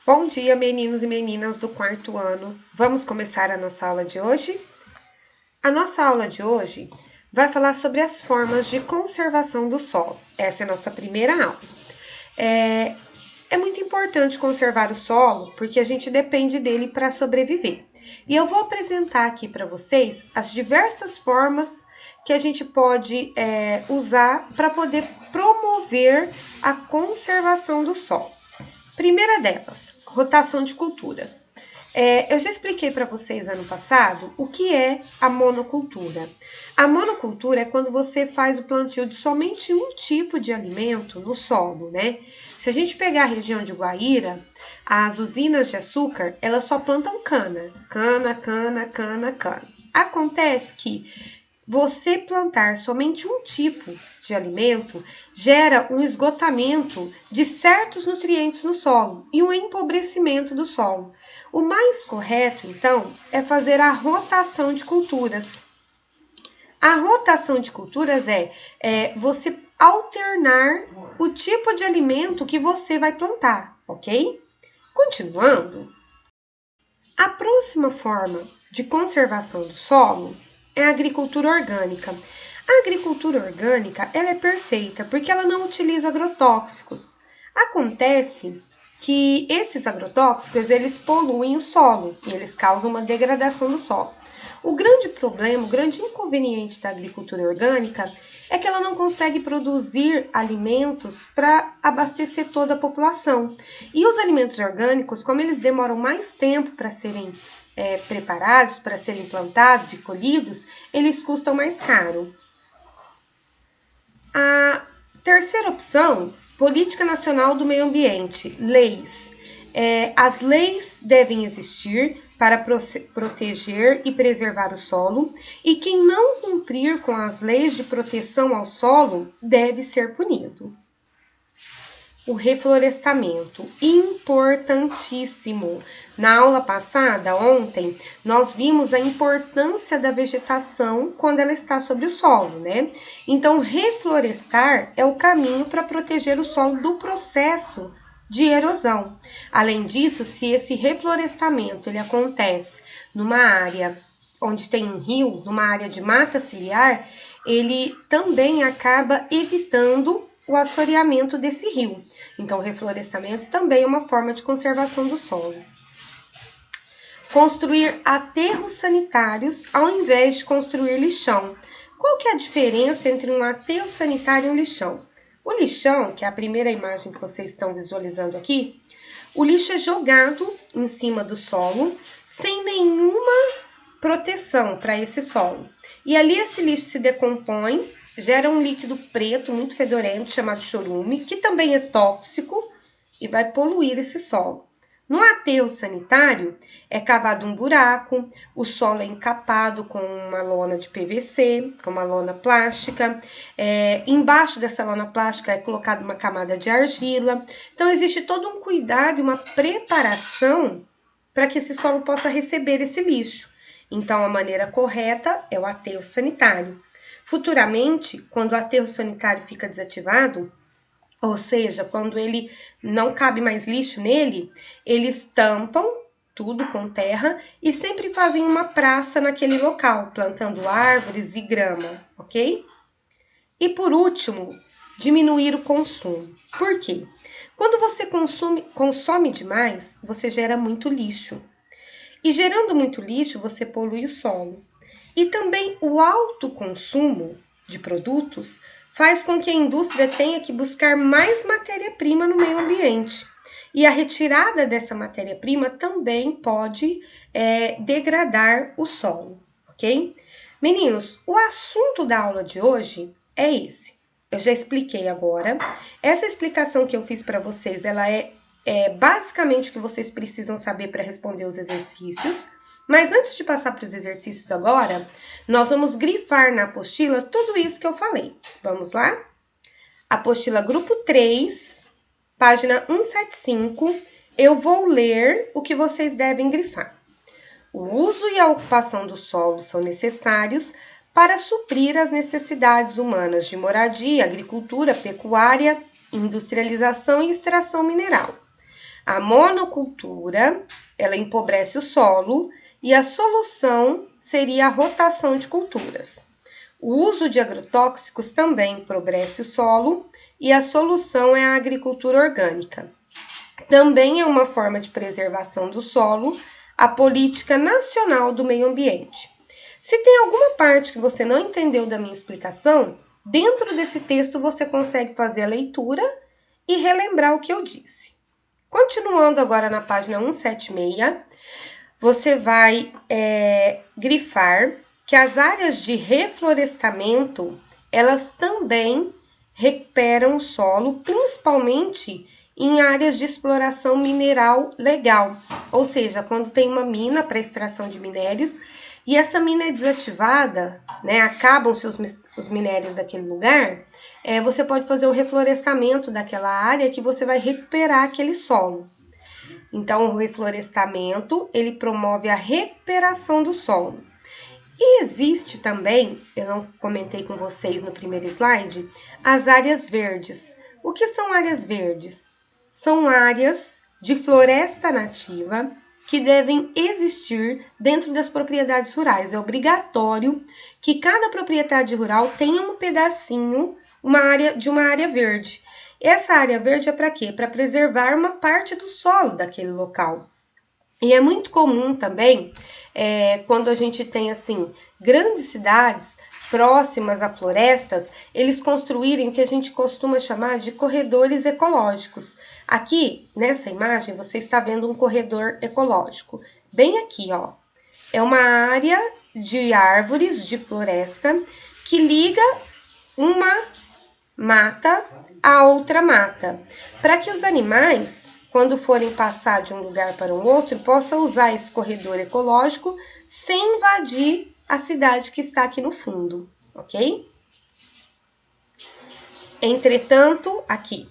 Bom dia, meninos e meninas do quarto ano. Vamos começar a nossa aula de hoje? A nossa aula de hoje vai falar sobre as formas de conservação do solo. Essa é a nossa primeira aula. É muito importante conservar o solo porque a gente depende dele para sobreviver. E eu vou apresentar aqui para vocês as diversas formas que a gente pode usar para poder promover a conservação do solo. Primeira delas, rotação de culturas. Eu já expliquei para vocês ano passado o que é a monocultura. A monocultura é quando você faz o plantio de somente um tipo de alimento no solo, né? Se a gente pegar a região de Guaíra, as usinas de açúcar, elas só plantam cana. Cana. Acontece que você plantar somente um tipo de alimento gera um esgotamento de certos nutrientes no solo e um empobrecimento do solo. O mais correto, então, é fazer a rotação de culturas. A rotação de culturas é você alternar o tipo de alimento que você vai plantar, ok? Continuando, a próxima forma de conservação do solo é a agricultura orgânica. A agricultura orgânica ela é perfeita porque ela não utiliza agrotóxicos. Acontece que esses agrotóxicos eles poluem o solo e eles causam uma degradação do solo. O grande problema, o grande inconveniente da agricultura orgânica é que ela não consegue produzir alimentos para abastecer toda a população. E os alimentos orgânicos, como eles demoram mais tempo para serem preparados, para serem plantados e colhidos, eles custam mais caro. A terceira opção, Política Nacional do Meio Ambiente, leis. As leis devem existir para proteger e preservar o solo, e quem não cumprir com as leis de proteção ao solo deve ser punido. O reflorestamento, importantíssimo. Na aula passada, ontem, nós vimos a importância da vegetação quando ela está sobre o solo, né? Então, reflorestar é o caminho para proteger o solo do processo de erosão. Além disso, se esse reflorestamento ele acontece numa área onde tem um rio, numa área de mata ciliar, ele também acaba evitando o assoreamento desse rio. Então, o reflorestamento também é uma forma de conservação do solo. Construir aterros sanitários ao invés de construir lixão. Qual que é a diferença entre um aterro sanitário e um lixão? O lixão, que é a primeira imagem que vocês estão visualizando aqui, o lixo é jogado em cima do solo sem nenhuma proteção para esse solo. E ali esse lixo se decompõe, gera um líquido preto muito fedorento chamado chorume, que também é tóxico e vai poluir esse solo. No aterro sanitário, é cavado um buraco, o solo é encapado com uma lona de PVC, com uma lona plástica, embaixo dessa lona plástica é colocada uma camada de argila. Então, existe todo um cuidado e uma preparação para que esse solo possa receber esse lixo. Então, a maneira correta é o aterro sanitário. Futuramente, quando o aterro sanitário fica desativado, ou seja, quando ele não cabe mais lixo nele, eles tampam tudo com terra e sempre fazem uma praça naquele local, plantando árvores e grama, ok? E por último, diminuir o consumo. Por quê? Quando você consome demais, você gera muito lixo. E gerando muito lixo, você polui o solo. E também o alto consumo de produtos faz com que a indústria tenha que buscar mais matéria-prima no meio ambiente. E a retirada dessa matéria-prima também pode degradar o solo, ok? Meninos, o assunto da aula de hoje é esse. Eu já expliquei agora. Essa explicação que eu fiz para vocês, ela é basicamente o que vocês precisam saber para responder os exercícios. Mas antes de passar para os exercícios agora, nós vamos grifar na apostila tudo isso que eu falei. Vamos lá? Apostila grupo 3, página 175. Eu vou ler o que vocês devem grifar. O uso e a ocupação do solo são necessários para suprir as necessidades humanas de moradia, agricultura, pecuária, industrialização e extração mineral. A monocultura, ela empobrece o solo e a solução seria a rotação de culturas. O uso de agrotóxicos também empobrece o solo e a solução é a agricultura orgânica. Também é uma forma de preservação do solo, a política nacional do meio ambiente. Se tem alguma parte que você não entendeu da minha explicação, dentro desse texto você consegue fazer a leitura e relembrar o que eu disse. Continuando agora na página 176, você vai grifar que as áreas de reflorestamento, elas também recuperam o solo, principalmente em áreas de exploração mineral legal, ou seja, quando tem uma mina para extração de minérios e essa mina é desativada, né, acabam-se os minérios daquele lugar, você pode fazer o reflorestamento daquela área que você vai recuperar aquele solo. Então, o reflorestamento, ele promove a recuperação do solo. E existe também, eu não comentei com vocês no primeiro slide, as áreas verdes. O que são áreas verdes? São áreas de floresta nativa que devem existir dentro das propriedades rurais. É obrigatório que cada propriedade rural tenha um pedacinho, de uma área verde. Essa área verde é para quê? Para preservar uma parte do solo daquele local. E é muito comum também, quando a gente tem, assim, grandes cidades próximas a florestas, eles construírem o que a gente costuma chamar de corredores ecológicos. Aqui, nessa imagem, você está vendo um corredor ecológico. Bem aqui, ó. É uma área de árvores de floresta que liga uma mata a outra mata, para que os animais, quando forem passar de um lugar para um outro, possam usar esse corredor ecológico sem invadir a cidade que está aqui no fundo, ok? Entretanto, aqui,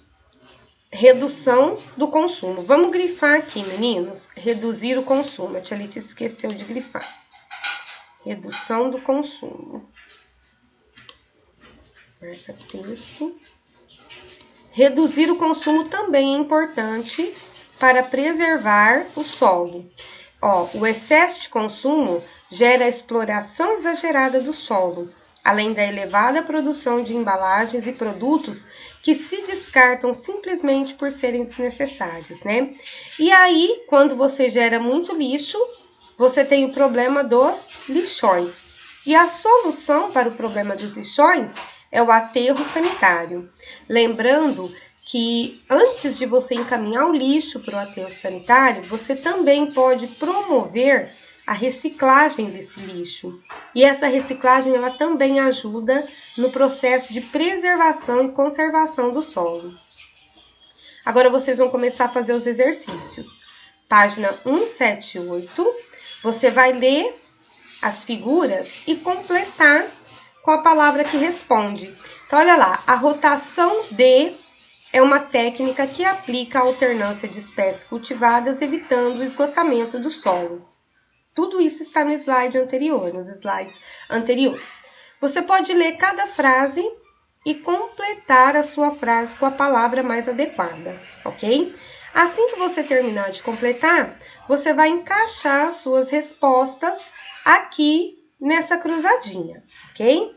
redução do consumo. Vamos grifar aqui, meninos, reduzir o consumo. A tia Letícia esqueceu de grifar. Redução do consumo. Marca texto. Reduzir o consumo também é importante para preservar o solo. O excesso de consumo gera a exploração exagerada do solo, além da elevada produção de embalagens e produtos que se descartam simplesmente por serem desnecessários, né? E aí, quando você gera muito lixo, você tem o problema dos lixões. E a solução para o problema dos lixões é o aterro sanitário. Lembrando que antes de você encaminhar o lixo para o aterro sanitário, você também pode promover a reciclagem desse lixo. E essa reciclagem ela também ajuda no processo de preservação e conservação do solo. Agora vocês vão começar a fazer os exercícios. Página 178, você vai ler as figuras e completar com a palavra que responde. Então, olha lá, a rotação de é uma técnica que aplica a alternância de espécies cultivadas, evitando o esgotamento do solo. Tudo isso está no slide anterior, nos slides anteriores. Você pode ler cada frase e completar a sua frase com a palavra mais adequada, ok? Assim que você terminar de completar, você vai encaixar as suas respostas aqui nessa cruzadinha, ok?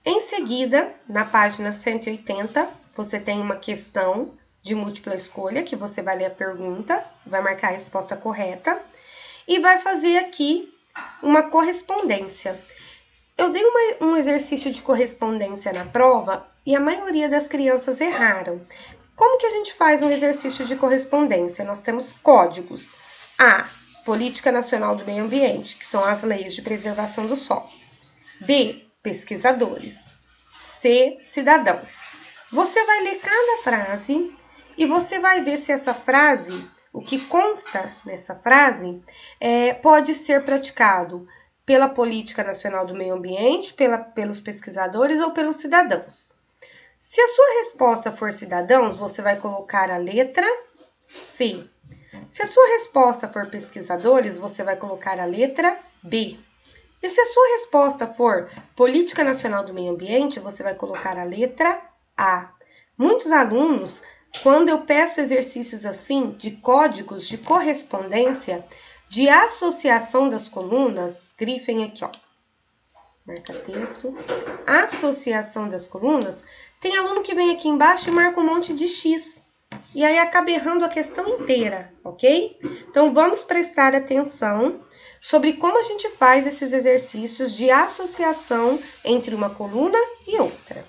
Em seguida, na página 180, você tem uma questão de múltipla escolha, que você vai ler a pergunta, vai marcar a resposta correta e vai fazer aqui uma correspondência. Eu dei um exercício de correspondência na prova e a maioria das crianças erraram. Como que a gente faz um exercício de correspondência? Nós temos códigos. A, Política Nacional do Meio Ambiente, que são as leis de preservação do solo. B, pesquisadores. C, cidadãos. Você vai ler cada frase e você vai ver se essa frase, o que consta nessa frase, pode ser praticado pela Política Nacional do Meio Ambiente, pelos pesquisadores ou pelos cidadãos. Se a sua resposta for cidadãos, você vai colocar a letra C. Se a sua resposta for pesquisadores, você vai colocar a letra B. E se a sua resposta for Política Nacional do Meio Ambiente, você vai colocar a letra A. Muitos alunos quando eu peço exercícios assim, de códigos de correspondência, de associação das colunas, grifem aqui, ó, marca texto, associação das colunas, tem aluno que vem aqui embaixo e marca um monte de X. E aí acaba errando a questão inteira, ok? Então, vamos prestar atenção sobre como a gente faz esses exercícios de associação entre uma coluna e outra.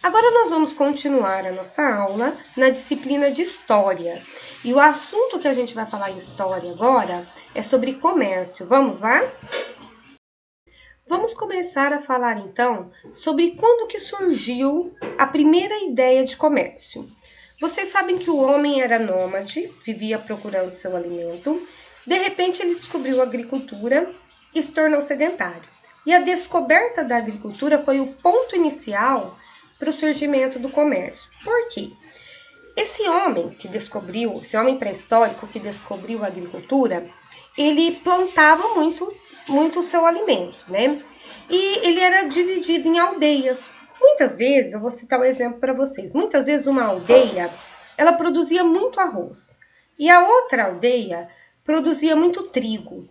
Agora nós vamos continuar a nossa aula na disciplina de História. E o assunto que a gente vai falar em História agora é sobre comércio. Vamos lá? Vamos começar a falar então sobre quando que surgiu a primeira ideia de comércio. Vocês sabem que o homem era nômade, vivia procurando seu alimento. De repente ele descobriu a agricultura e se tornou sedentário. E a descoberta da agricultura foi o ponto inicial para o surgimento do comércio. Por quê? Esse homem pré-histórico que descobriu a agricultura, ele plantava muito o seu alimento, né? E ele era dividido em aldeias. Muitas vezes, eu vou citar um exemplo para vocês, muitas vezes uma aldeia, ela produzia muito arroz, e a outra aldeia produzia muito trigo.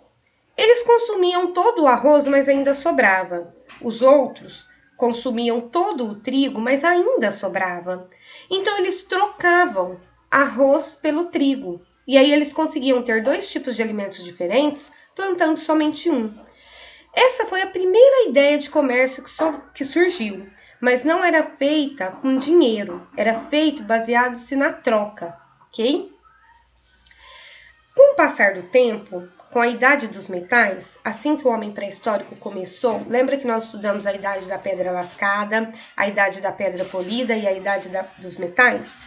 Eles consumiam todo o arroz, mas ainda sobrava. Os outros consumiam todo o trigo, mas ainda sobrava. Então, eles trocavam arroz pelo trigo. E aí, eles conseguiam ter dois tipos de alimentos diferentes, plantando somente um. Essa foi a primeira ideia de comércio que surgiu, mas não era feita com dinheiro, era feito baseado-se na troca, ok? Com o passar do tempo, com a idade dos metais, assim que o homem pré-histórico começou, lembra que nós estudamos a idade da pedra lascada, a idade da pedra polida e a idade dos metais?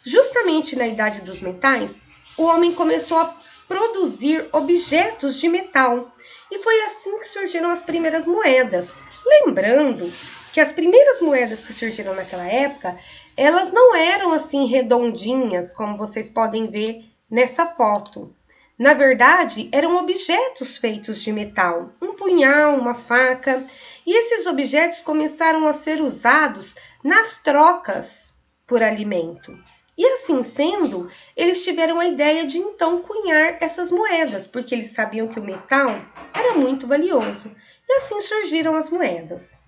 Justamente na idade dos metais, o homem começou a produzir objetos de metal. E foi assim que surgiram as primeiras moedas. Lembrando que as primeiras moedas que surgiram naquela época, elas não eram assim redondinhas, como vocês podem ver nessa foto. Na verdade, eram objetos feitos de metal, um punhal, uma faca, e esses objetos começaram a ser usados nas trocas por alimento. E assim sendo, eles tiveram a ideia de então cunhar essas moedas, porque eles sabiam que o metal era muito valioso. E assim surgiram as moedas.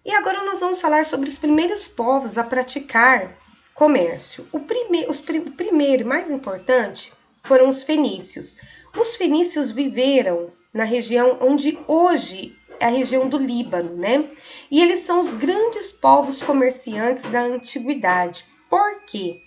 E agora nós vamos falar sobre os primeiros povos a praticar comércio. O primeiro e mais importante foram os fenícios. Os fenícios viveram na região onde hoje é a região do Líbano, né? E eles são os grandes povos comerciantes da antiguidade. Por quê?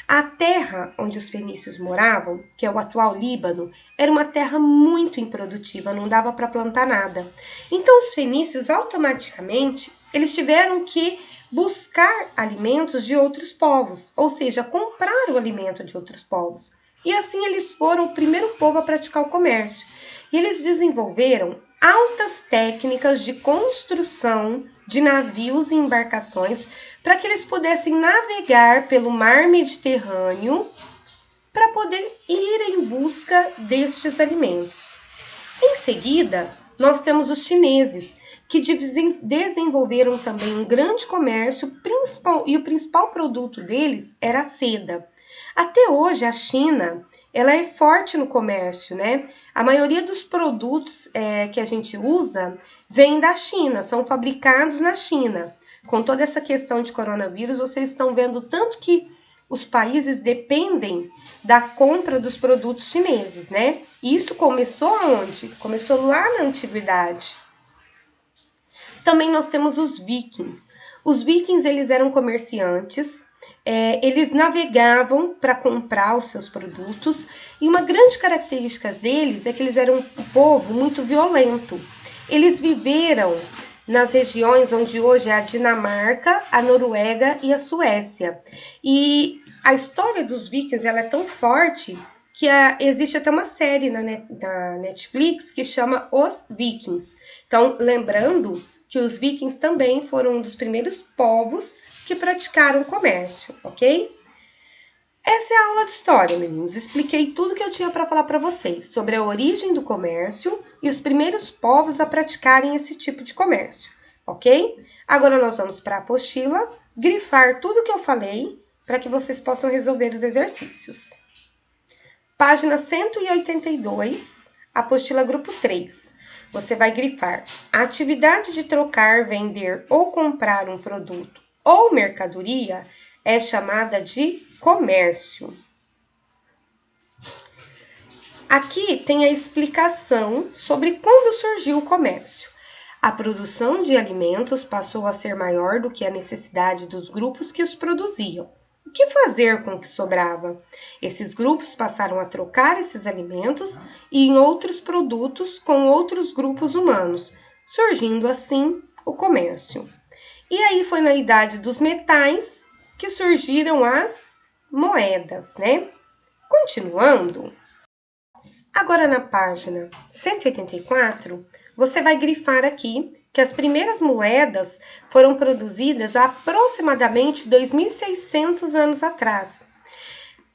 A terra onde os fenícios moravam, que é o atual Líbano, era uma terra muito improdutiva, não dava para plantar nada. Então os fenícios automaticamente, eles tiveram que buscar alimentos de outros povos, ou seja, comprar o alimento de outros povos. E assim eles foram o primeiro povo a praticar o comércio. E eles desenvolveram altas técnicas de construção de navios e embarcações para que eles pudessem navegar pelo mar Mediterrâneo para poder ir em busca destes alimentos. Em seguida, nós temos os chineses, que desenvolveram também um grande comércio e o principal produto deles era a seda. Até hoje, a China, ela é forte no comércio, né? A maioria dos produtos que a gente usa vem da China, são fabricados na China. Com toda essa questão de coronavírus, vocês estão vendo tanto que os países dependem da compra dos produtos chineses, né? Isso começou aonde? Começou lá na antiguidade. Também nós temos os vikings. Os vikings, eles eram comerciantes, eles navegavam para comprar os seus produtos, e uma grande característica deles é que eles eram um povo muito violento. Eles viveram nas regiões onde hoje é a Dinamarca, a Noruega e a Suécia. E a história dos vikings, ela é tão forte que existe até uma série na Netflix que chama Os Vikings. Então, lembrando que os vikings também foram um dos primeiros povos que praticaram comércio, ok? Essa é a aula de história, meninos. Expliquei tudo que eu tinha para falar para vocês sobre a origem do comércio e os primeiros povos a praticarem esse tipo de comércio, ok? Agora nós vamos para a apostila grifar tudo que eu falei para que vocês possam resolver os exercícios. Página 182, apostila grupo 3. Você vai grifar: a atividade de trocar, vender ou comprar um produto ou mercadoria é chamada de comércio. Aqui tem a explicação sobre quando surgiu o comércio. A produção de alimentos passou a ser maior do que a necessidade dos grupos que os produziam. O que fazer com o que sobrava? Esses grupos passaram a trocar esses alimentos e em outros produtos com outros grupos humanos, surgindo assim o comércio. E aí foi na idade dos metais que surgiram as moedas, né? Continuando, agora na página 184, você vai grifar aqui que as primeiras moedas foram produzidas há aproximadamente 2.600 anos atrás.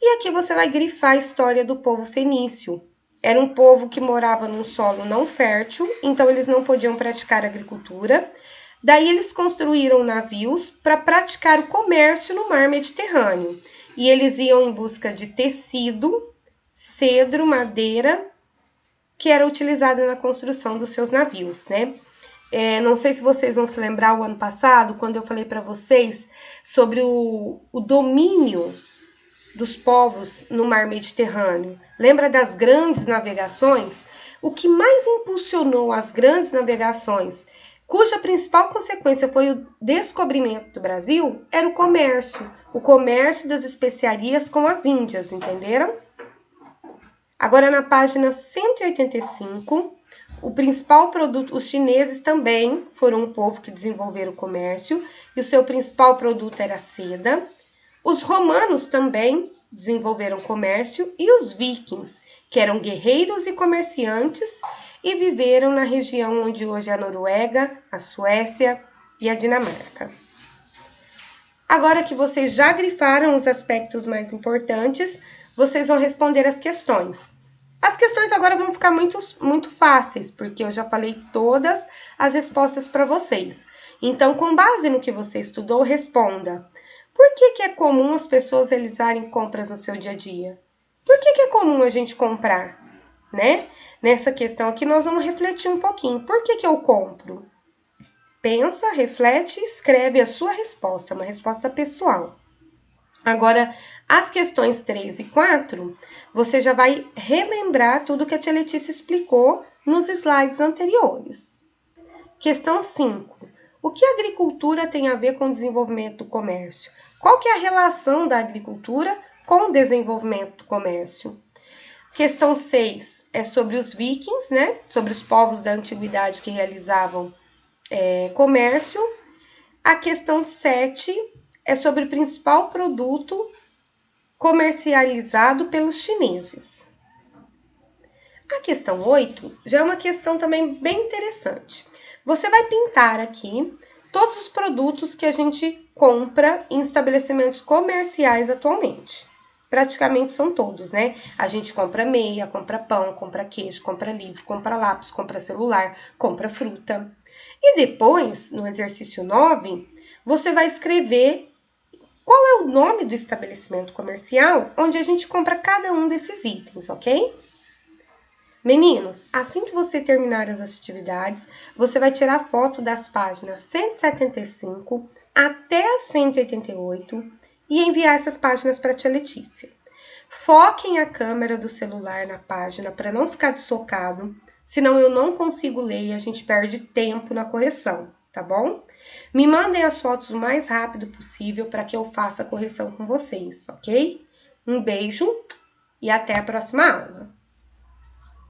E aqui você vai grifar a história do povo fenício. Era um povo que morava num solo não fértil, então eles não podiam praticar agricultura. Daí eles construíram navios para praticar o comércio no mar Mediterrâneo. E eles iam em busca de tecido, cedro, madeira, que era utilizada na construção dos seus navios, né? Não sei se vocês vão se lembrar o ano passado, quando eu falei para vocês sobre o domínio dos povos no mar Mediterrâneo. Lembra das grandes navegações? O que mais impulsionou as grandes navegações, cuja principal consequência foi o descobrimento do Brasil, era o comércio das especiarias com as Índias, entenderam? Agora na página 185, o principal produto, os chineses também foram um povo que desenvolveram o comércio e o seu principal produto era a seda. Os romanos também desenvolveram comércio e os vikings, que eram guerreiros e comerciantes e viveram na região onde hoje é a Noruega, a Suécia e a Dinamarca. Agora que vocês já grifaram os aspectos mais importantes, vocês vão responder as questões. As questões agora vão ficar muito fáceis, porque eu já falei todas as respostas para vocês. Então, com base no que você estudou, responda. Por que é comum as pessoas realizarem compras no seu dia a dia? Por que é comum a gente comprar, né? Nessa questão aqui, nós vamos refletir um pouquinho. Por que eu compro? Pensa, reflete e escreve a sua resposta, uma resposta pessoal. Agora, as questões 3 e 4, você já vai relembrar tudo que a tia Letícia explicou nos slides anteriores. Questão 5. O que a agricultura tem a ver com o desenvolvimento do comércio? Qual que é a relação da agricultura com o desenvolvimento do comércio? Questão 6 é sobre os vikings, né? Sobre os povos da antiguidade que realizavam comércio. A questão 7 é sobre o principal produto comercializado pelos chineses. A questão 8 já é uma questão também bem interessante. Você vai pintar aqui todos os produtos que a gente compra em estabelecimentos comerciais atualmente. Praticamente são todos, né? A gente compra meia, compra pão, compra queijo, compra livro, compra lápis, compra celular, compra fruta. E depois, no exercício 9, você vai escrever qual é o nome do estabelecimento comercial onde a gente compra cada um desses itens, ok? Meninos, assim que você terminar as atividades, você vai tirar foto das páginas 175 até a 188 e enviar essas páginas para a tia Letícia. Foquem a câmera do celular na página para não ficar desfocado, senão eu não consigo ler e a gente perde tempo na correção, tá bom? Me mandem as fotos o mais rápido possível para que eu faça a correção com vocês, ok? Um beijo e até a próxima aula!